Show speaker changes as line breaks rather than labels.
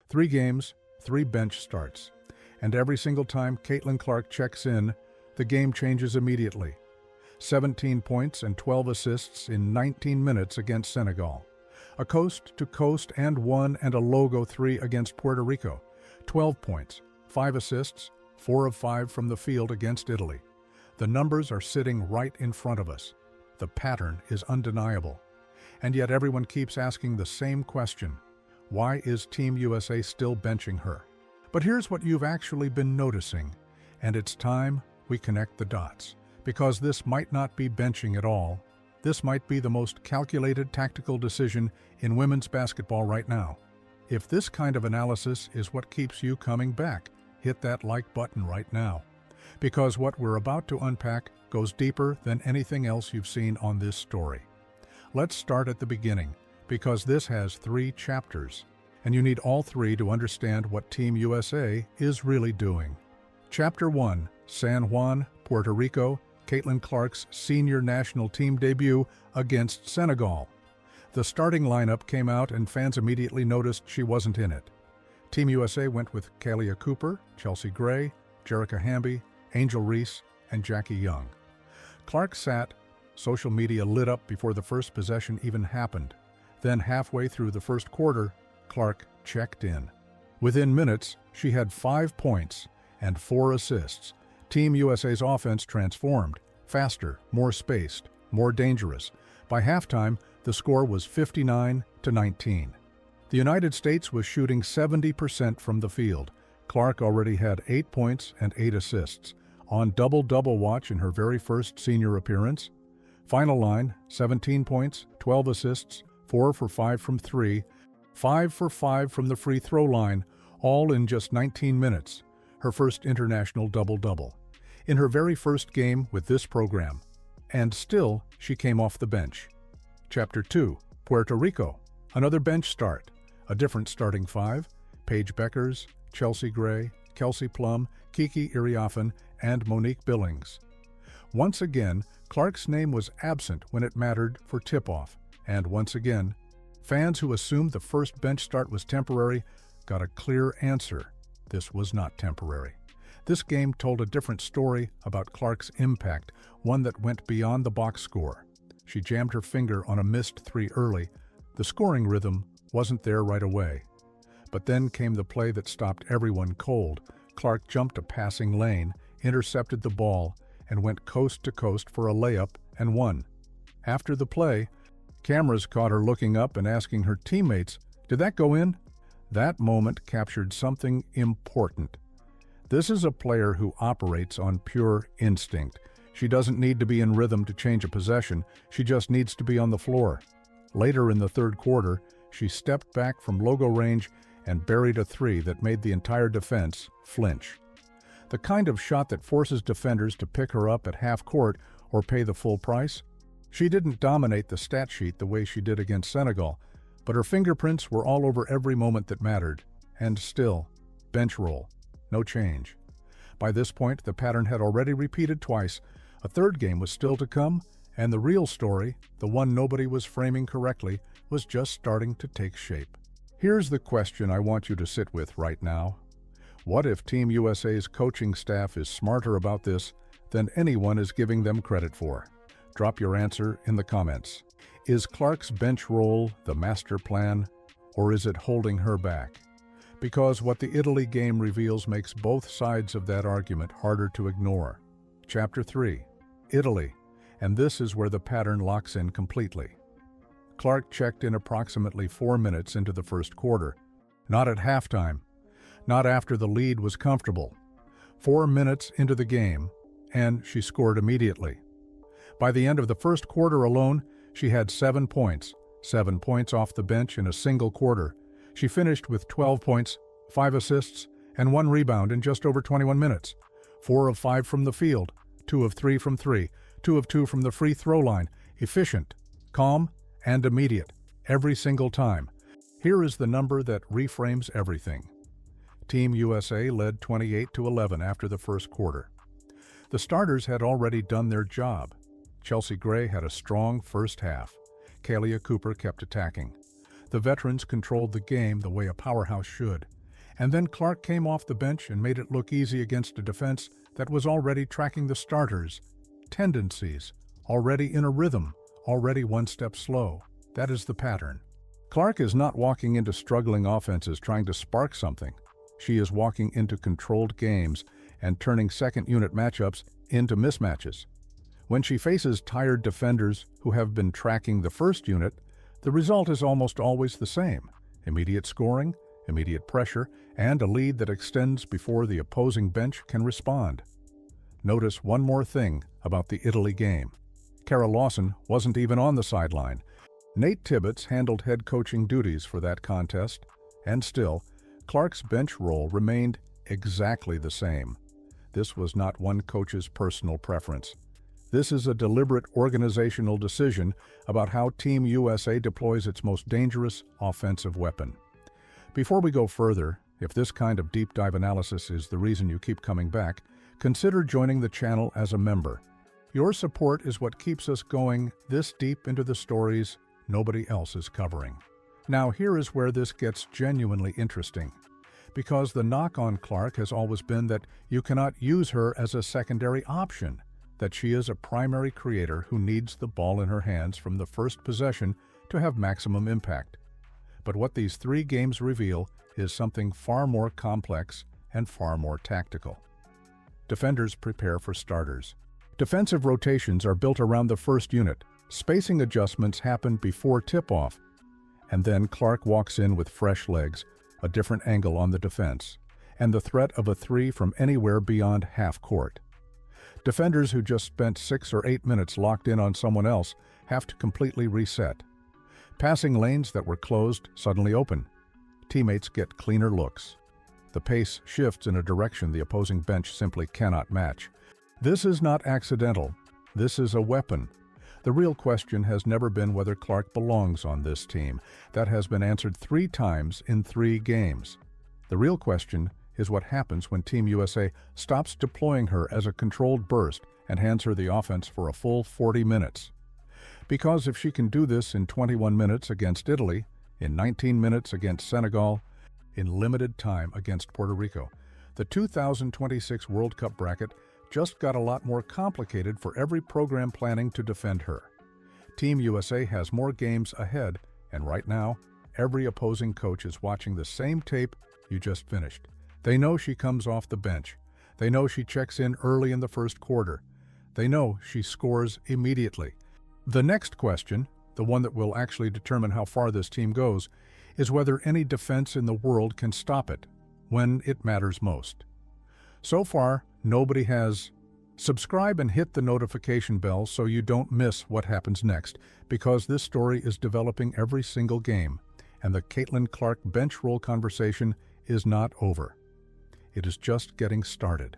3 games, 3 bench starts. And every single time Caitlin Clark checks in, the game changes immediately. 17 points and 12 assists in 19 minutes against Senegal. A coast-to-coast and 1 and a logo 3 against Puerto Rico. 12 points, 5 assists, 4 of 5 from the field against Italy. The numbers are sitting right in front of us. The pattern is undeniable. And yet everyone keeps asking the same question. Why is Team USA still benching her? But here's what you've actually been noticing, and it's time we connect the dots. Because this might not be benching at all. This might be the most calculated tactical decision in women's basketball right now. If this kind of analysis is what keeps you coming back, hit that like button right now. Because what we're about to unpack goes deeper than anything else you've seen on this story. Let's start at the beginning, because this has 3 chapters, and you need all 3 to understand what Team USA is really doing. Chapter 1, San Juan, Puerto Rico, Caitlin Clark's senior national team debut against Senegal. The starting lineup came out and fans immediately noticed she wasn't in it. Team USA went with Kalia Cooper, Chelsea Gray, Jerrica Hamby, Angel Reese, and Jackie Young. Clark sat. Social media lit up before the first possession even happened. Then halfway through the first quarter, Clark checked in. Within minutes, she had 5 points and 4 assists. Team USA's offense transformed, faster, more spaced, more dangerous. By halftime, the score was 59-19. The United States was shooting 70% from the field. Clark already had 8 points and 8 assists. On double-double watch in her very first senior appearance. Final line, 17 points, 12 assists, 4 for 5 from 3, 5 for 5 from the free throw line, all in just 19 minutes. Her first international double-double. In her very first game with this program. And still, she came off the bench. Chapter 2, Puerto Rico. Another bench start. A different starting 5. Paige Beckers, Chelsea Gray, Kelsey Plum, Kiki Iriafen, and Monique Billings. Once again, Clark's name was absent when it mattered for tip-off. And once again, fans who assumed the first bench start was temporary got a clear answer. This was not temporary. This game told a different story about Clark's impact, one that went beyond the box score. She jammed her finger on a missed 3 early. The scoring rhythm wasn't there right away. But then came the play that stopped everyone cold. Clark jumped a passing lane, intercepted the ball, and went coast to coast for a layup and won. After the play, cameras caught her looking up and asking her teammates, "Did that go in?" That moment captured something important. This is a player who operates on pure instinct. She doesn't need to be in rhythm to change a possession. She just needs to be on the floor. Later in the third quarter, she stepped back from logo range and buried a 3 that made the entire defense flinch. The kind of shot that forces defenders to pick her up at half court or pay the full price. She didn't dominate the stat sheet the way she did against Senegal, but her fingerprints were all over every moment that mattered. And still, bench roll, no change. By this point, the pattern had already repeated twice. A third game was still to come, and the real story, the one nobody was framing correctly, was just starting to take shape. Here's the question I want you to sit with right now. What if Team USA's coaching staff is smarter about this than anyone is giving them credit for? Drop your answer in the comments. Is Clark's bench roll the master plan, or is it holding her back? Because what the Italy game reveals makes both sides of that argument harder to ignore. Chapter 3, Italy, and this is where the pattern locks in completely. Clark checked in approximately 4 minutes into the first quarter. Not at halftime. Not after the lead was comfortable. 4 minutes into the game, and she scored immediately. By the end of the first quarter alone, she had 7 points. 7 points off the bench in a single quarter. She finished with 12 points, 5 assists, and 1 rebound in just over 21 minutes. 4 of 5 from the field, 2 of 3 from 3, 2 of 2 from the free throw line. Efficient, calm, and immediate, every single time. Here is the number that reframes everything. Team USA led 28-11 after the first quarter. The starters had already done their job. Chelsea Gray had a strong first half. Kalia Cooper kept attacking. The veterans controlled the game the way a powerhouse should. And then Clark came off the bench and made it look easy against a defense that was already tracking the starters' tendencies, already in a rhythm, already one step slow. That is the pattern. Clark is not walking into struggling offenses trying to spark something. She is walking into controlled games and turning second-unit matchups into mismatches. When she faces tired defenders who have been tracking the first unit, the result is almost always the same: immediate scoring, immediate pressure, and a lead that extends before the opposing bench can respond. Notice one more thing about the Italy game. Kara Lawson wasn't even on the sideline. Nate Tibbetts handled head coaching duties for that contest, and still, Clark's bench role remained exactly the same. This was not one coach's personal preference. This is a deliberate organizational decision about how Team USA deploys its most dangerous offensive weapon. Before we go further, if this kind of deep dive analysis is the reason you keep coming back, consider joining the channel as a member. Your support is what keeps us going this deep into the stories nobody else is covering. Now here is where this gets genuinely interesting, because the knock on Clark has always been that you cannot use her as a secondary option, that she is a primary creator who needs the ball in her hands from the first possession to have maximum impact. But what these 3 games reveal is something far more complex and far more tactical. Defenders prepare for starters. Defensive rotations are built around the first unit. Spacing adjustments happen before tip-off. And then Clark walks in with fresh legs, a different angle on the defense, and the threat of a 3 from anywhere beyond half court. Defenders who just spent 6 or 8 minutes locked in on someone else have to completely reset. Passing lanes that were closed suddenly open. Teammates get cleaner looks. The pace shifts in a direction the opposing bench simply cannot match. This is not accidental. This is a weapon. The real question has never been whether Clark belongs on this team. That has been answered 3 times in 3 games. The real question is what happens when Team USA stops deploying her as a controlled burst and hands her the offense for a full 40 minutes. Because if she can do this in 21 minutes against Italy, in 19 minutes against Senegal, in limited time against Puerto Rico, the 2026 World Cup bracket just got a lot more complicated for every program planning to defend her. Team USA has more games ahead, and right now, every opposing coach is watching the same tape you just finished. They know she comes off the bench. They know she checks in early in the first quarter. They know she scores immediately. The next question, the one that will actually determine how far this team goes, is whether any defense in the world can stop it when it matters most. So far, nobody has. Subscribe and hit the notification bell so you don't miss what happens next, because this story is developing every single game, and the Caitlin Clark bench role conversation is not over. It is just getting started.